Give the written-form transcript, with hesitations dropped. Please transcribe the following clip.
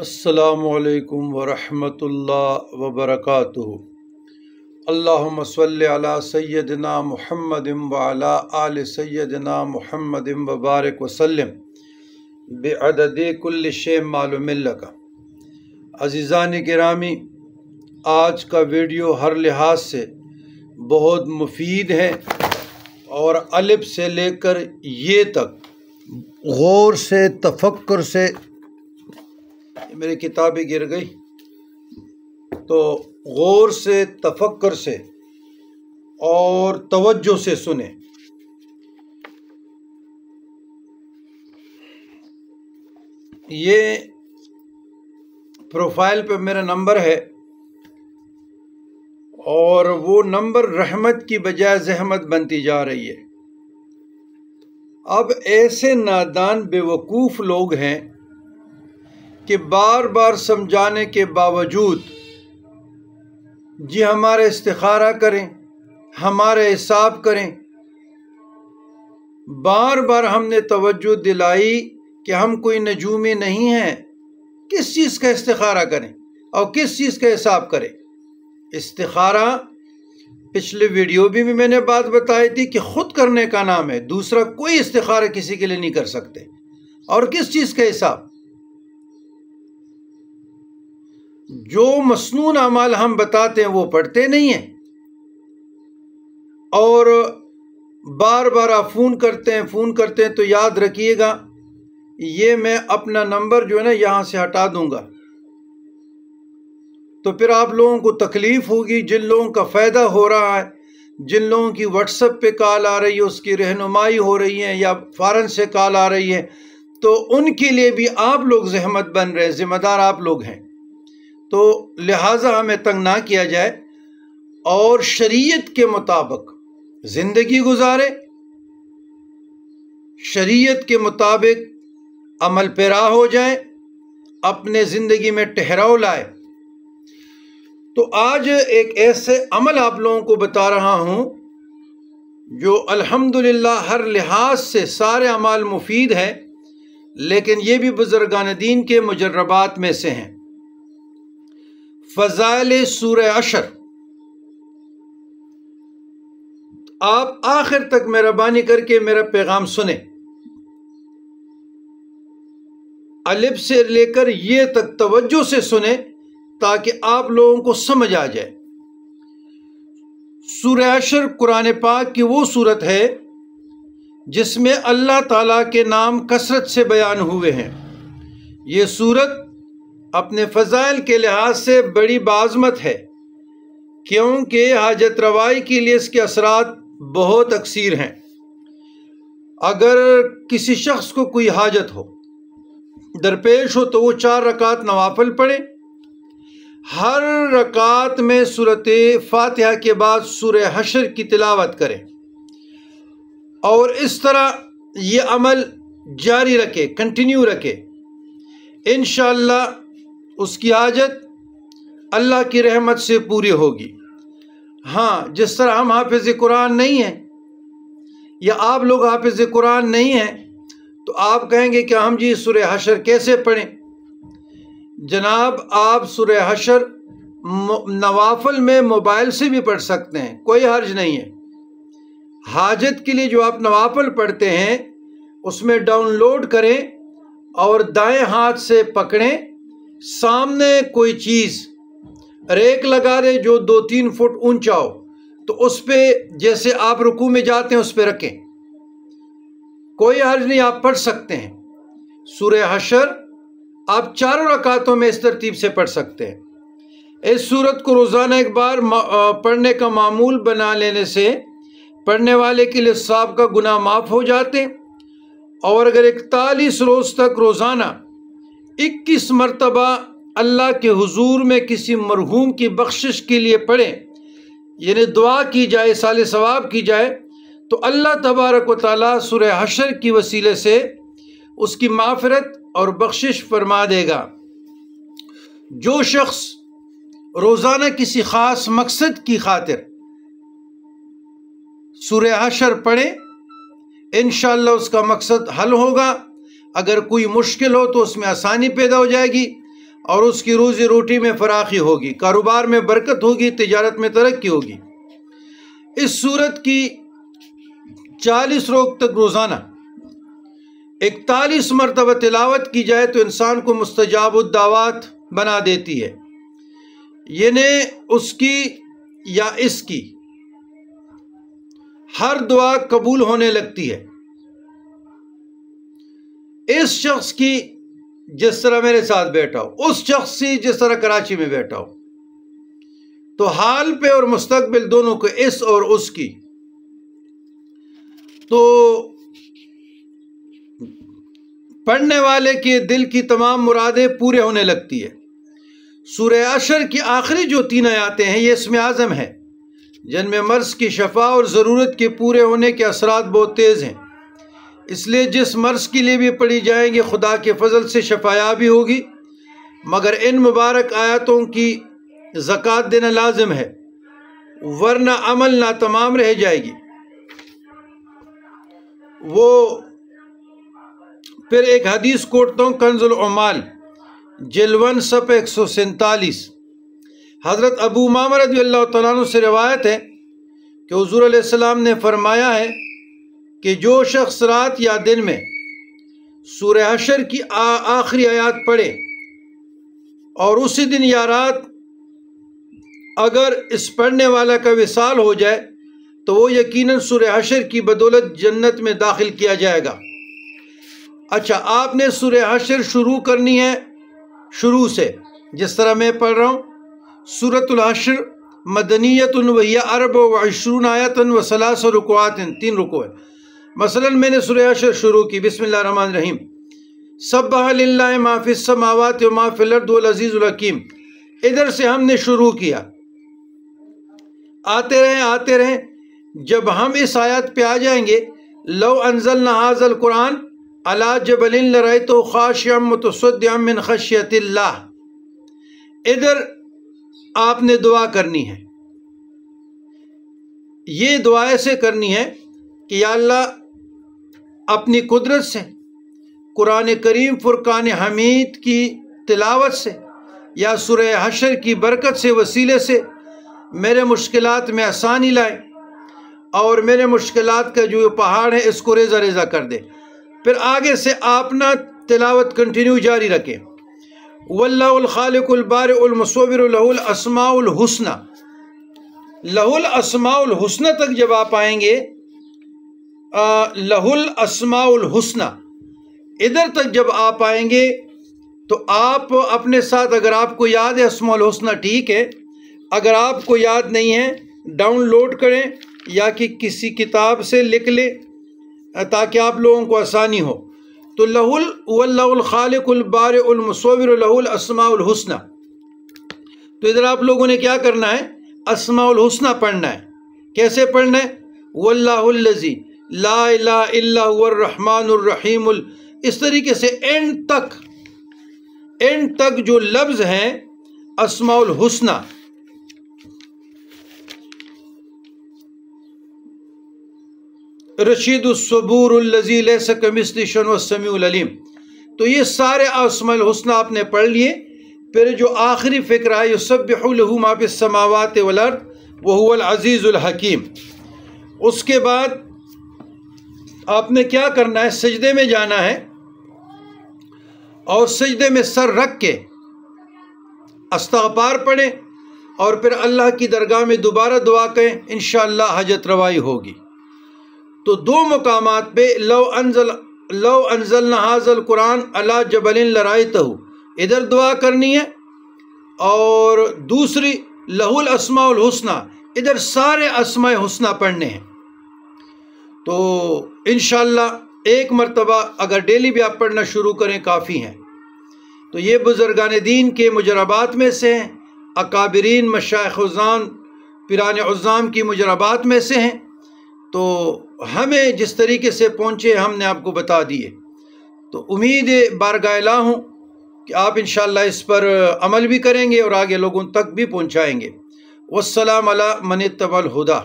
السلام علیکم ورحمۃ اللہ وبرکاتہ۔ اللہم صلی علی سیدنا محمد وعلی آل سیدنا محمد وبارک وسلم بعدد کل شیء معلوم لک۔ عزیزان گرامی، آج کا ویڈیو ہر لحاظ سے بہت مفید ہے اور الف سے لے کر یہ تک غور سے تفکر سے، میری کتابیں گر گئی تو غور سے تفکر سے اور توجہ سے سنیں۔ یہ پروفائل پہ میرا نمبر ہے اور وہ نمبر رحمت کی بجائے زحمت بنتی جا رہی ہے۔ اب ایسے نادان بے وقوف لوگ ہیں کہ بار بار سمجھانے کے باوجود جی ہمارے استخارہ کریں، ہمارے حساب کریں، بار بار ہم نے توجہ دلائی کہ ہم کوئی نجومی نہیں ہیں، کس چیز کا استخارہ کریں اور کس چیز کا حساب کریں۔ استخارہ پچھلے ویڈیو بھی میں نے بات بتائی تھی کہ خود کرنے کا نام ہے، دوسرا کوئی استخارہ کسی کے لیے نہیں کر سکتے۔ اور کس چیز کا حساب؟ جو مسنون اعمال ہم بتاتے ہیں وہ پڑھتے نہیں ہیں، اور بار بار آپ فون کرتے ہیں تو یاد رکھیے گا، یہ میں اپنا نمبر جو ہے نا یہاں سے ہٹا دوں گا، تو پھر آپ لوگوں کو تکلیف ہوگی۔ جن لوگوں کا فائدہ ہو رہا ہے، جن لوگوں کی واٹس ایپ پہ کال آ رہی ہے، اس کی رہنمائی ہو رہی ہے، یا فارن سے کال آ رہی ہے، تو ان کے لیے بھی آپ لوگ زحمت بن رہے ہیں، ذمہ دار آپ لوگ ہیں۔ تو لہٰذا ہمیں تنگ نہ کیا جائے اور شریعت کے مطابق زندگی گزارے، شریعت کے مطابق عمل پیرا ہو جائیں، اپنے زندگی میں ٹھہراؤ لائے۔ تو آج ایک ایسے عمل آپ لوگوں کو بتا رہا ہوں جو الحمدللہ ہر لحاظ سے سارے اعمال مفید ہیں، لیکن یہ بھی بزرگان دین کے مجربات میں سے ہیں۔ فضائل سورہ عشر۔ آپ آخر تک مہربانی کر کے میرا پیغام سنیں، الف سے لے کر یہ تک توجہ سے سنیں تاکہ آپ لوگوں کو سمجھ آ جائے۔ سورہ عشر قرآن پاک کی وہ صورت ہے جس میں اللہ تعالیٰ کے نام کثرت سے بیان ہوئے ہیں۔ یہ صورت اپنے فضائل کے لحاظ سے بڑی بعظمت ہے، کیونکہ حاجت روائی کے لیے اس کے اثرات بہت اکثیر ہیں۔ اگر کسی شخص کو کوئی حاجت ہو، درپیش ہو، تو وہ 4 رکعت نوافل پڑھے، ہر رکعت میں سورۃ فاتحہ کے بعد سورہ حشر کی تلاوت کرے، اور اس طرح یہ عمل جاری رکھے، کنٹینیو رکھے۔ انشاءاللہ اس کی حاجت اللہ کی رحمت سے پوری ہوگی۔ ہاں، جس طرح ہم حافظ قرآن نہیں ہیں یا آپ لوگ حافظ قرآن نہیں ہیں تو آپ کہیں گے کہ ہم جی سورہ حشر کیسے پڑھیں؟ جناب، آپ سورہ حشر نوافل میں موبائل سے بھی پڑھ سکتے ہیں، کوئی حرج نہیں ہے۔ حاجت کے لیے جو آپ نوافل پڑھتے ہیں اس میں ڈاؤن لوڈ کریں اور دائیں ہاتھ سے پکڑیں، سامنے کوئی چیز ریک لگا دے جو 2-3 فٹ اونچا ہو، تو اس پہ جیسے آپ رکوع میں جاتے ہیں اس پہ رکھیں، کوئی حرج نہیں، آپ پڑھ سکتے ہیں۔ سورہ حشر آپ 4 رکعتوں میں اس ترتیب سے پڑھ سکتے ہیں۔ اس سورت کو روزانہ ایک بار پڑھنے کا معمول بنا لینے سے پڑھنے والے کے لیے سابقہ کا گناہ معاف ہو جاتے ہیں، اور اگر 41 روز تک روزانہ 21 مرتبہ اللہ کے حضور میں کسی مرحوم کی بخشش کے لیے پڑھیں، یعنی دعا کی جائے، ایصال ثواب کی جائے، تو اللہ تبارک و تعالیٰ سورہ حشر کی وسیلے سے اس کی مغفرت اور بخشش فرما دے گا۔ جو شخص روزانہ کسی خاص مقصد کی خاطر سورہ حشر پڑھے، انشاءاللہ اس کا مقصد حل ہوگا۔ اگر کوئی مشکل ہو تو اس میں آسانی پیدا ہو جائے گی، اور اس کی روزی روٹی میں فراخی ہوگی، کاروبار میں برکت ہوگی، تجارت میں ترقی ہوگی۔ اس سورت کی 40 روز تک روزانہ 41 مرتبہ تلاوت کی جائے تو انسان کو مستجاب الدعوات بنا دیتی ہے، یعنی اس کی یا اس کی ہر دعا قبول ہونے لگتی ہے۔ اس شخص کی جس طرح میرے ساتھ بیٹھا ہو، اس شخص کی جس طرح کراچی میں بیٹھا ہو، تو حال پہ اور مستقبل دونوں کو، اس اور اس کی، تو پڑھنے والے کے دل کی تمام مرادیں پورے ہونے لگتی ہے۔ سورہ حشر کی آخری جو 3 آیاتیں ہیں یہ اسم اعظم ہے، جن میں مرض کی شفا اور ضرورت کے پورے ہونے کے اثرات بہت تیز ہیں، اس لیے جس مرض کے لیے بھی پڑھی جائیں گے خدا کے فضل سے شفایابی ہوگی، مگر ان مبارک آیاتوں کی زکوٰۃ دینا لازم ہے، ورنہ عمل ناتمام رہ جائے گی۔ وہ پھر ایک حدیث کوٹتا ہوں، کنز العمال جلد 1 صفحہ 147، حضرت ابو امامہ رضی اللہ تعالیٰ عنہ سے روایت ہے کہ حضور علیہ السلام نے فرمایا ہے کہ جو شخص رات یا دن میں سورہ حشر کی آخری آیات پڑھے اور اسی دن یا رات اگر اس پڑھنے والا کا وصال ہو جائے تو وہ یقیناً سورہ حشر کی بدولت جنت میں داخل کیا جائے گا۔ اچھا، آپ نے سورہ حشر شروع کرنی ہے شروع سے، جس طرح میں پڑھ رہا ہوں۔ سورۃ الحشر مدنیۃ وہی 24 آیۃ و 3 رکوعات، 3 رکوع ہے۔ مثلا میں نے سورہ حشر شروع کی، بسم اللہ الرحمن الرحیم، سبح للہ ما فی السماوات و ما فی الارض والعزیز الحکیم، ادھر سے ہم نے شروع کیا، آتے رہیں، جب ہم اس آیت پہ آ جائیں گے، لو انزلنا ھذا القرآن علی جبل لرأیتہ خاشعا متصدعا من خشیۃ اللہ، ادھر آپ نے دعا کرنی ہے۔ یہ دعا ایسے کرنی ہے کہ یا اللہ اپنی قدرت سے، قرآن کریم فرقان حمید کی تلاوت سے یا سورہ حشر کی برکت سے، وسیلے سے میرے مشکلات میں آسانی لائے، اور میرے مشکلات کا جو پہاڑ ہے اس کو ریزہ ریزہ کر دے۔ پھر آگے سے آپ نہ تلاوت کنٹینیو جاری رکھیں۔ واللہ الخالق البارئ المصور لہ الاسماء الحسنی، لہ الاسماء الحسنی تک جب آپ آئیں گے، لہ الاسماء الحسنی ادھر تک جب آپ آئیں گے تو آپ اپنے ساتھ، اگر آپ کو یاد ہے اسماء الحسنی ٹھیک ہے، اگر آپ کو یاد نہیں ہے ڈاؤن لوڈ کریں یا کہ کسی کتاب سے لکھ لیں تاکہ آپ لوگوں کو آسانی ہو۔ تو واللہ الخالق البارئ المصور لہ الاسماء الحسنی، تو ادھر آپ لوگوں نے کیا کرنا ہے؟ اسماء الحسنی پڑھنا ہے۔ کیسے پڑھنا ہے؟ واللہ الذی لا الہ الا هو الرحمن الرحیم، اس طریقے سے اینڈ تک جو لفظ ہیں اسماء الحسنی، رشید الصبور الذی لیس کمثلہ شیء والسمیع العلیم، تو یہ سارے اسماء الحسنی آپ نے پڑھ لیے۔ پھر جو آخری فکرہ ہے، یسبح لہ ما فی السماوات والارض وہو العزیز الحکیم، اس کے بعد آپ نے کیا کرنا ہے؟ سجدے میں جانا ہے، اور سجدے میں سر رکھ کے استغفار پڑھیں، اور پھر اللہ کی درگاہ میں دوبارہ دعا کریں، انشاءاللہ حاجت روائی ہوگی۔ تو 2 مقامات پہ لو انزلنا ھذا القرآن علی جبل لرأیتہ، ادھر دعا کرنی ہے، اور دوسری لہ الاسماء الحسنی، ادھر سارے اسماء حسنی پڑھنے ہیں۔ تو انشاءاللہ ایک مرتبہ اگر ڈیلی بھی آپ پڑھنا شروع کریں کافی ہیں۔ تو یہ بزرگان دین کے مجربات میں سے ہیں، اکابرین مشائخ عظام پیران عظام کی مجربات میں سے ہیں۔ تو ہمیں جس طریقے سے پہنچے ہم نے آپ کو بتا دیے، تو امید بارگاہ الہ ہوں کہ آپ انشاءاللہ اس پر عمل بھی کریں گے اور آگے لوگوں تک بھی پہنچائیں گے۔ والسلام علی من اتبع الہدی۔